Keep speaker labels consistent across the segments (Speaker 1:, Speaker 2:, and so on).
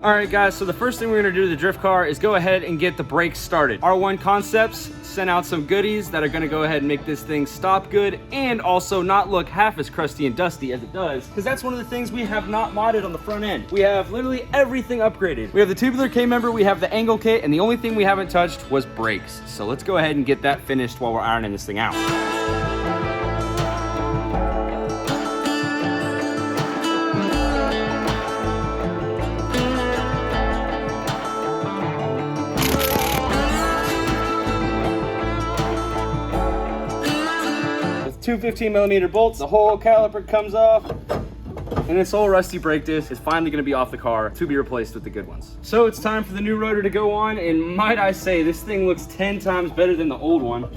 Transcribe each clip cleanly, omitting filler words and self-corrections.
Speaker 1: All right, guys, so the first thing we're gonna do to the drift car is go ahead and get the brakes started. R1 Concepts sent out some goodies that are gonna go ahead and make this thing stop good and also not look half as crusty and dusty as it does, because that's one of the things we have not modded on the front end. We have literally everything upgraded. We have the tubular K-member, we have the angle kit, and the only thing we haven't touched was brakes. So let's go ahead and get that finished while we're ironing this thing out. Two 15mm bolts, the whole caliper comes off, and this old rusty brake disc is finally going to be off the car to be replaced with the good ones. So it's time for the new rotor to go on, and might I say, this thing looks 10 times better than the old one.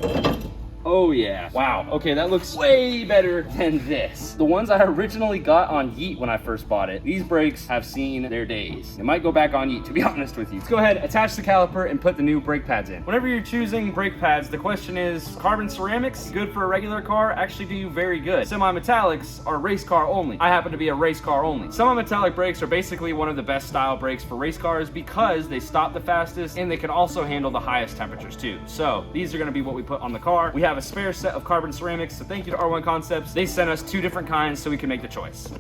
Speaker 1: Oh yeah, wow, okay, that looks way better than this. The ones I originally got on Yeet when I first bought it, these brakes have seen their days. It might go back on Yeet, to be honest with you. Let's go ahead, attach the caliper, and put the new brake pads in. Whenever you're choosing brake pads, the question is, carbon ceramics, good for a regular car, actually do you very good. Semi-metallics are race car only. I happen to be a race car only. Semi-metallic brakes are basically one of the best style brakes for race cars because they stop the fastest and they can also handle the highest temperatures too. So these are gonna be what we put on the car. We have a spare set of carbon ceramics, so thank you to R1 Concepts. They sent us 2 different kinds so we can make the choice.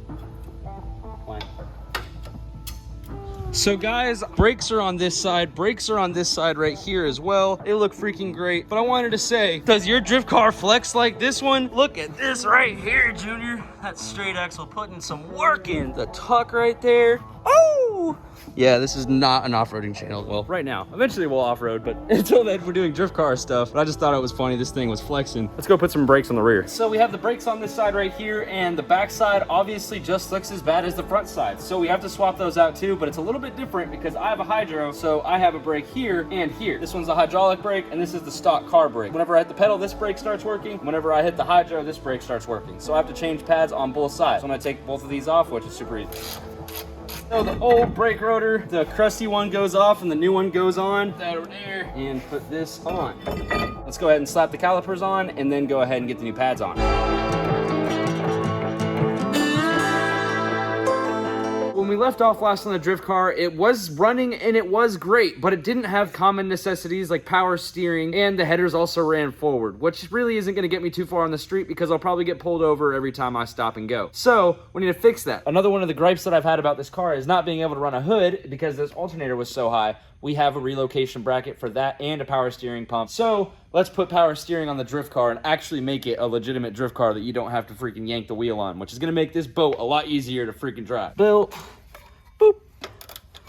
Speaker 1: So guys, brakes are on this side, brakes are on this side right here as well. They look freaking great. But I wanted to say, does your drift car flex like this one? Look at this right here, Junior. That straight axle putting some work in. The tuck right there. Oh! Yeah, this is not an off-roading channel. Well, right now. Eventually we'll off-road, but until then we're doing drift car stuff. But I just thought it was funny this thing was flexing. Let's go put some brakes on the rear. So we have the brakes on this side right here, and the back side obviously just looks as bad as the front side. So we have to swap those out too, but it's a little bit different because I have a hydro, so I have a brake here and here. This one's a hydraulic brake, and this is the stock car brake. Whenever I hit the pedal, this brake starts working. Whenever I hit the hydro, this brake starts working. So I have to change pads on both sides. So I'm gonna take both of these off, which is super easy. So the old brake rotor, the crusty one goes off and the new one goes on. That over there, and put this on. Let's go ahead and slap the calipers on and then go ahead and get the new pads on. When we left off last on the drift car, it was running and it was great, but it didn't have common necessities like power steering, and the headers also ran forward, which really isn't going to get me too far on the street because I'll probably get pulled over every time I stop and go. So we need to fix that. Another one of the gripes that I've had about this car is not being able to run a hood because this alternator was so high. We have a relocation bracket for that and a power steering pump. So let's put power steering on the drift car and actually make it a legitimate drift car that you don't have to freaking yank the wheel on, which is gonna make this boat a lot easier to freaking drive. Belt, boop.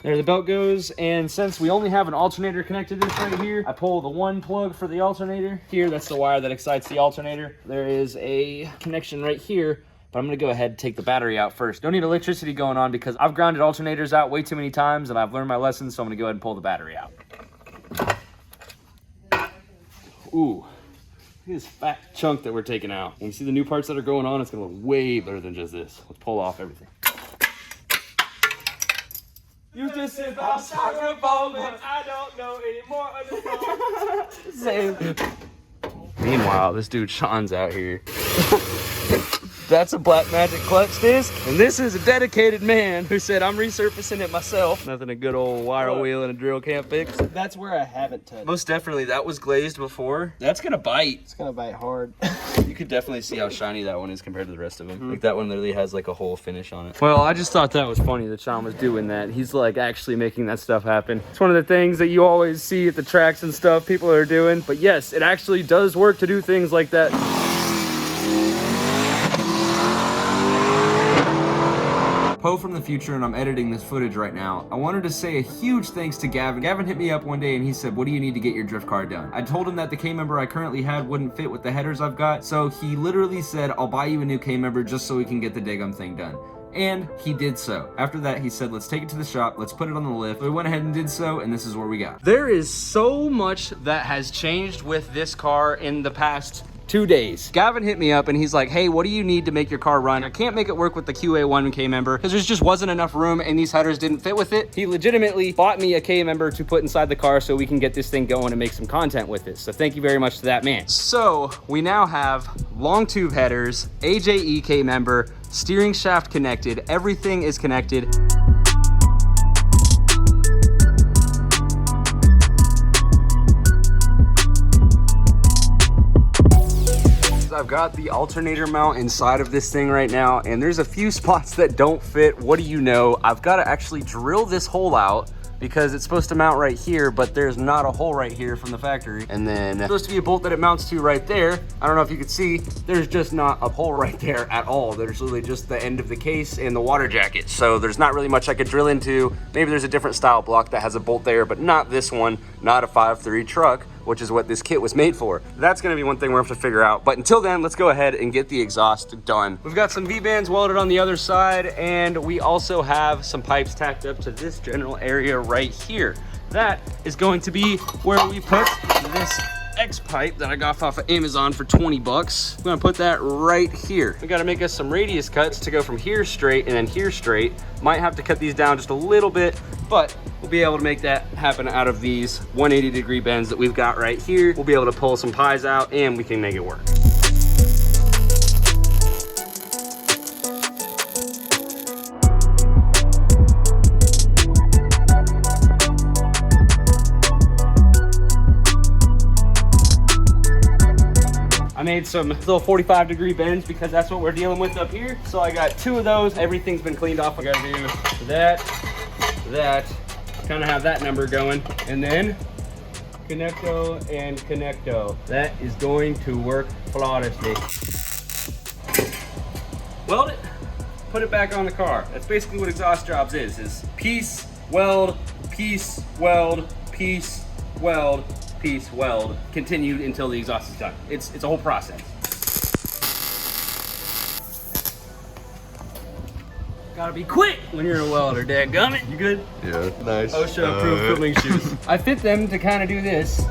Speaker 1: There the belt goes, and since we only have an alternator connected to this right here, I pull the one plug for the alternator. Here, that's the wire that excites the alternator. There is a connection right here, but I'm gonna go ahead and take the battery out first. Don't need electricity going on because I've grounded alternators out way too many times and I've learned my lesson, so I'm gonna go ahead and pull the battery out. Ooh, look at this fat chunk that we're taking out. When you see the new parts that are going on, it's gonna look way better than just this. Let's pull off everything. You just said about soccer ball, but I don't know anymore. Same. Meanwhile, this dude Sean's out here. That's a Black Magic clutch disc, and this is a dedicated man who said, I'm resurfacing it myself. Nothing a good old wire wheel and a drill can't fix.
Speaker 2: That's where I haven't touched.
Speaker 1: Most definitely, that was glazed before. That's gonna bite.
Speaker 2: It's gonna bite hard.
Speaker 1: You could definitely see how shiny that one is compared to the rest of them. Like that one literally has like a whole finish on it. Well, I just thought that was funny that Sean was doing that. He's like actually making that stuff happen. It's one of the things that you always see at the tracks and stuff people are doing. But yes, it actually does work to do things like that. Poe from the future, and I'm editing this footage right now. I wanted to say a huge thanks to Gavin. Gavin hit me up one day and he said, what do you need to get your drift car done? I told him that the K-member I currently had wouldn't fit with the headers I've got, so he literally said, I'll buy you a new K-member just so we can get the daggum thing done. And he did so. After that, he said, let's take it to the shop, let's put it on the lift. We went ahead and did so, and this is what we got. There is so much that has changed with this car in the past 2 days. Gavin hit me up and he's like, hey, what do you need to make your car run? I can't make it work with the QA1 K-member because there just wasn't enough room and these headers didn't fit with it. He legitimately bought me a K-member to put inside the car so we can get this thing going and make some content with it. So thank you very much to that man. So we now have long tube headers, AJE K-member, steering shaft connected, everything is connected. I've got the alternator mount inside of this thing right now, and there's a few spots that don't fit. What do you know? I've got to actually drill this hole out because it's supposed to mount right here, but there's not a hole right here from the factory. And then there's supposed to be a bolt that it mounts to right there. I don't know if you can see, there's just not a hole right there at all. There's literally just the end of the case and the water jacket. So there's not really much I could drill into. Maybe there's a different style block that has a bolt there, but not this one, not a 5.3 truck, which is what this kit was made for. That's gonna be one thing we're gonna have to figure out. But until then, let's go ahead and get the exhaust done. We've got some V-bands welded on the other side, and we also have some pipes tacked up to this general area right here. That is going to be where we put this X pipe that I got off of Amazon for 20 bucks. We're gonna put that right here. We gotta make us some radius cuts to go from here straight and then here straight. Might have to cut these down just a little bit, but we'll be able to make that happen out of these 180-degree bends that we've got right here. We'll be able to pull some pies out and we can make it work. I made some little 45-degree bends because that's what we're dealing with up here. So I got 2 of those. Everything's been cleaned off. I gotta do that, kind of have that number going. And then connecto and connecto. That is going to work flawlessly. Weld it, put it back on the car. That's basically what exhaust jobs is piece, weld, piece, weld, piece, weld, piece, weld, continued until the exhaust is done. It's a whole process. Gotta be quick when you're a welder, dadgummit. You good?
Speaker 3: Yeah, nice.
Speaker 1: OSHA approved filming shoes. I fit them to kind of do this.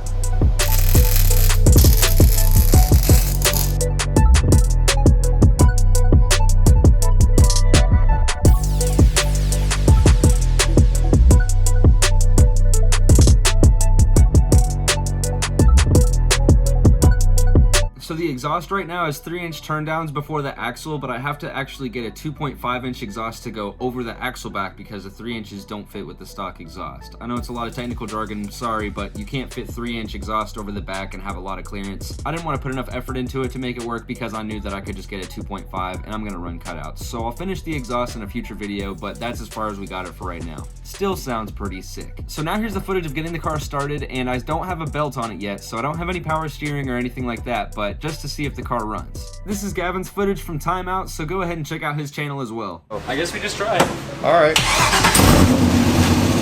Speaker 1: So the exhaust right now is 3-inch turndowns before the axle, but I have to actually get a 2.5-inch exhaust to go over the axle back because the 3 inches don't fit with the stock exhaust. I know it's a lot of technical jargon, sorry, but you can't fit 3-inch exhaust over the back and have a lot of clearance. I didn't want to put enough effort into it to make it work because I knew that I could just get a 2.5 and I'm gonna run cutouts. So I'll finish the exhaust in a future video, but that's as far as we got it for right now. Still sounds pretty sick. So now here's the footage of getting the car started, and I don't have a belt on it yet, so I don't have any power steering or anything like that, but just to see if the car runs. This is Gavin's footage from timeout, so go ahead and check out his channel as well. I guess we just tried.
Speaker 3: All right.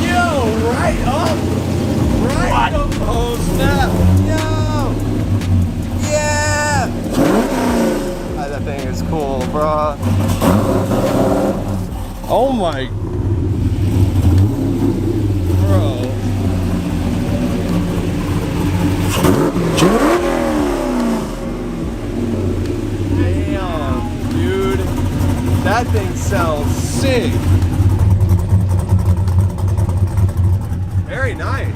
Speaker 2: Yo, right up! Right up! Oh, snap! Yo! Yeah! Ah, that thing is cool, bro. Oh my... Bro. Damn, dude. That thing sounds sick. Very nice.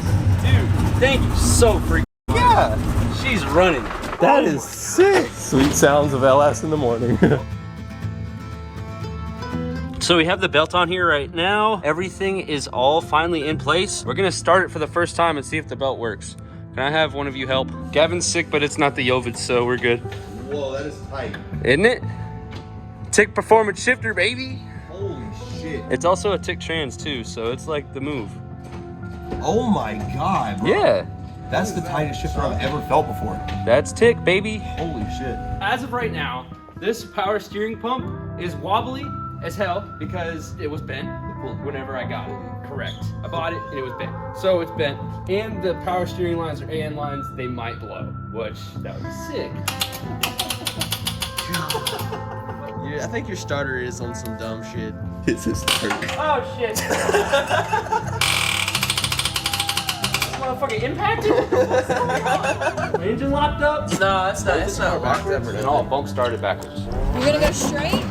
Speaker 1: Dude, thank you so freaking much.
Speaker 2: Yeah.
Speaker 1: She's running.
Speaker 2: That is sick. Sweet sounds of LS in the morning.
Speaker 1: So we have the belt on here right now. Everything is all finally in place. We're gonna start it for the first time and see if the belt works. Can I have one of you help? Gavin's sick, but it's not the Yovid, so we're good.
Speaker 3: Whoa, that is tight.
Speaker 1: Isn't it? Tick performance shifter, baby.
Speaker 3: Holy shit.
Speaker 1: It's also a tick trans too, so it's like the move.
Speaker 3: Oh my God, bro.
Speaker 1: Yeah.
Speaker 3: That's the tightest shifter I've ever felt before.
Speaker 1: That's tick, baby.
Speaker 3: Holy shit.
Speaker 1: As of right now, this power steering pump is wobbly as hell because it was bent whenever I got it. Correct. I bought it and it was bent. So it's bent. And the power steering lines or AN lines, they might blow, which that would be sick.
Speaker 2: Yeah, I think your starter is on some dumb shit.
Speaker 3: It's a starter.
Speaker 1: Oh shit. This motherfucker impacted? My engine locked up?
Speaker 2: No, it's not backwards.
Speaker 1: And all bump started backwards.
Speaker 4: You're gonna go straight?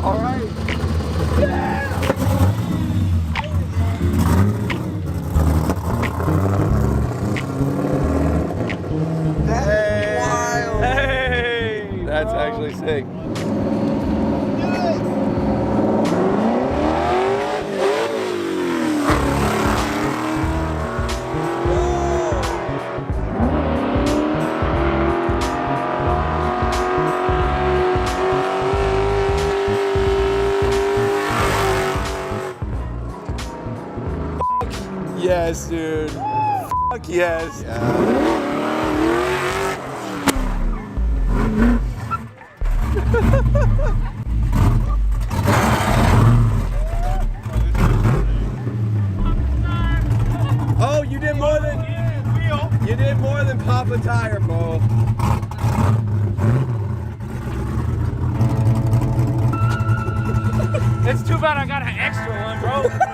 Speaker 2: All right. That's wild.
Speaker 1: Hey!
Speaker 2: That's actually sick. yes, dude. Fuck yes. Oh, you did more than you did more than pop a tire, Bo.
Speaker 1: It's too bad I got an extra one, bro.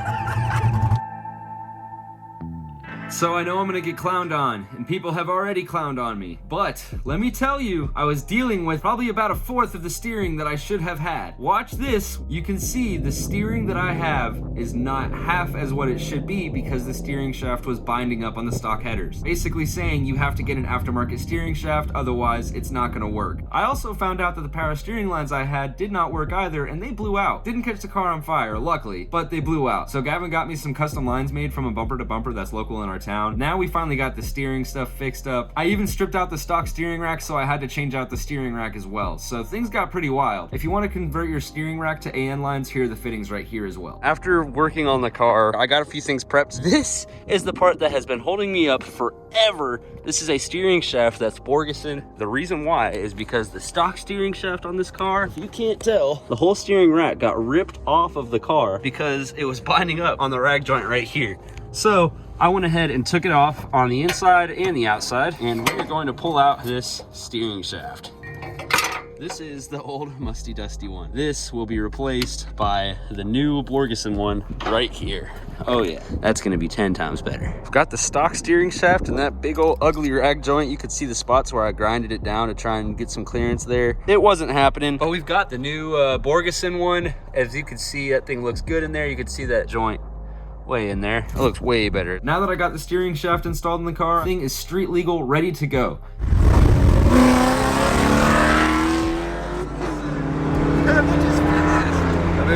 Speaker 1: So I know I'm gonna get clowned on, and people have already clowned on me. But let me tell you, I was dealing with probably about 1/4 of the steering that I should have had. Watch this. You can see the steering that I have is not half as what it should be because the steering shaft was binding up on the stock headers. Basically saying you have to get an aftermarket steering shaft, otherwise it's not gonna work. I also found out that the power steering lines I had did not work either, and they blew out. Didn't catch the car on fire, luckily, but they blew out. So Gavin got me some custom lines made from a bumper to bumper that's local in our town. Now we finally got the steering stuff fixed up. I even stripped out the stock steering rack, so I had to change out the steering rack as well. So things got pretty wild. If you want to convert your steering rack to AN lines, here are the fittings right here as well. After working on the car, I got a few things prepped. This is the part that has been holding me up forever. This is a steering shaft that's Borgeson. The reason why is because the stock steering shaft on this car, if you can't tell, the whole steering rack got ripped off of the car because it was binding up on the rag joint right here. So I went ahead and took it off on the inside and the outside, and we're going to pull out this steering shaft. This is the old musty dusty one. This will be replaced by the new Borgeson one right here. Oh yeah, that's gonna be 10 times better. I've got the stock steering shaft and that big old ugly rag joint. You could see the spots where I grinded it down to try and get some clearance there. It wasn't happening, but we've got the new Borgeson one. As you can see, that thing looks good in there. You can see that joint way in there. It looks way better. Now that I got the steering shaft installed in the car, the thing is street legal, ready to go.
Speaker 2: That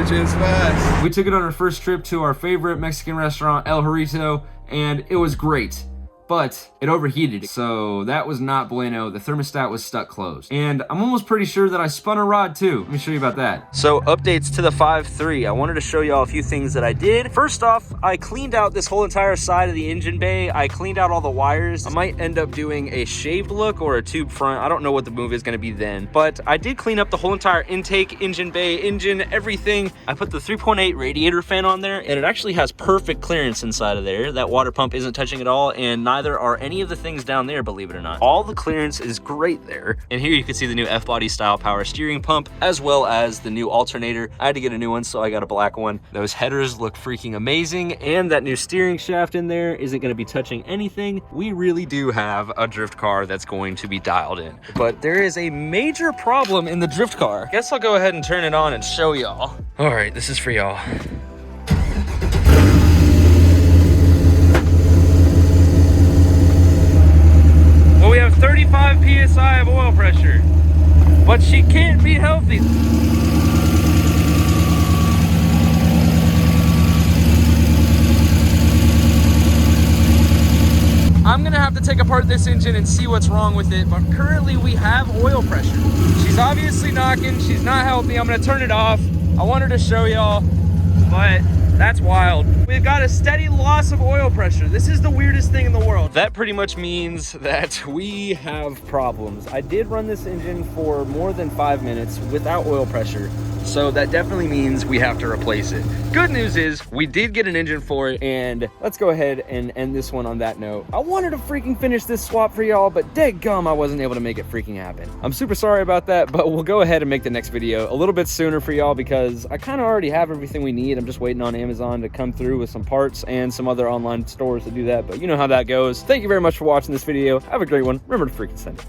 Speaker 2: bitch is fast.
Speaker 1: We took it on our first trip to our favorite Mexican restaurant, El Jarrito, and it was great. But it overheated, so that was not bueno. The thermostat was stuck closed. And I'm almost pretty sure that I spun a rod too. Let me show you about that. So updates to the 5.3. I wanted to show y'all a few things that I did. First off, I cleaned out this whole entire side of the engine bay. I cleaned out all the wires. I might end up doing a shaved look or a tube front. I don't know what the move is gonna be then. But I did clean up the whole entire intake, engine bay, engine, everything. I put the 3.8 radiator fan on there, and it actually has perfect clearance inside of there. That water pump isn't touching at all, and neither are any of the things down there, believe it or not. All the clearance is great there. And here you can see the new F-body style power steering pump, as well as the new alternator. I had to get a new one, so I got a black one. Those headers look freaking amazing, and that new steering shaft in there isn't gonna be touching anything. We really do have a drift car that's going to be dialed in. But there is a major problem in the drift car. Guess I'll go ahead and turn it on and show y'all. All right, this is for y'all. Well, we have 35 PSI of oil pressure, but she can't be healthy. I'm gonna have to take apart this engine and see what's wrong with it, but currently we have oil pressure. She's obviously knocking, she's not healthy. I'm gonna turn it off. I wanted to show y'all, but that's wild. We've got a steady loss of oil pressure. This is the weirdest thing in the world. That pretty much means that we have problems. I did run this engine for more than 5 minutes without oil pressure, so that definitely means we have to replace it. Good news is we did get an engine for it, and let's go ahead and end this one on that note. I wanted to freaking finish this swap for y'all, but dadgum, I wasn't able to make it freaking happen. I'm super sorry about that, but we'll go ahead and make the next video a little bit sooner for y'all because I kind of already have everything we need. I'm just waiting on Amazon to come through with some parts and some other online stores to do that, but you know how that goes. Thank you very much for watching this video. Have a great one. Remember to freaking send it.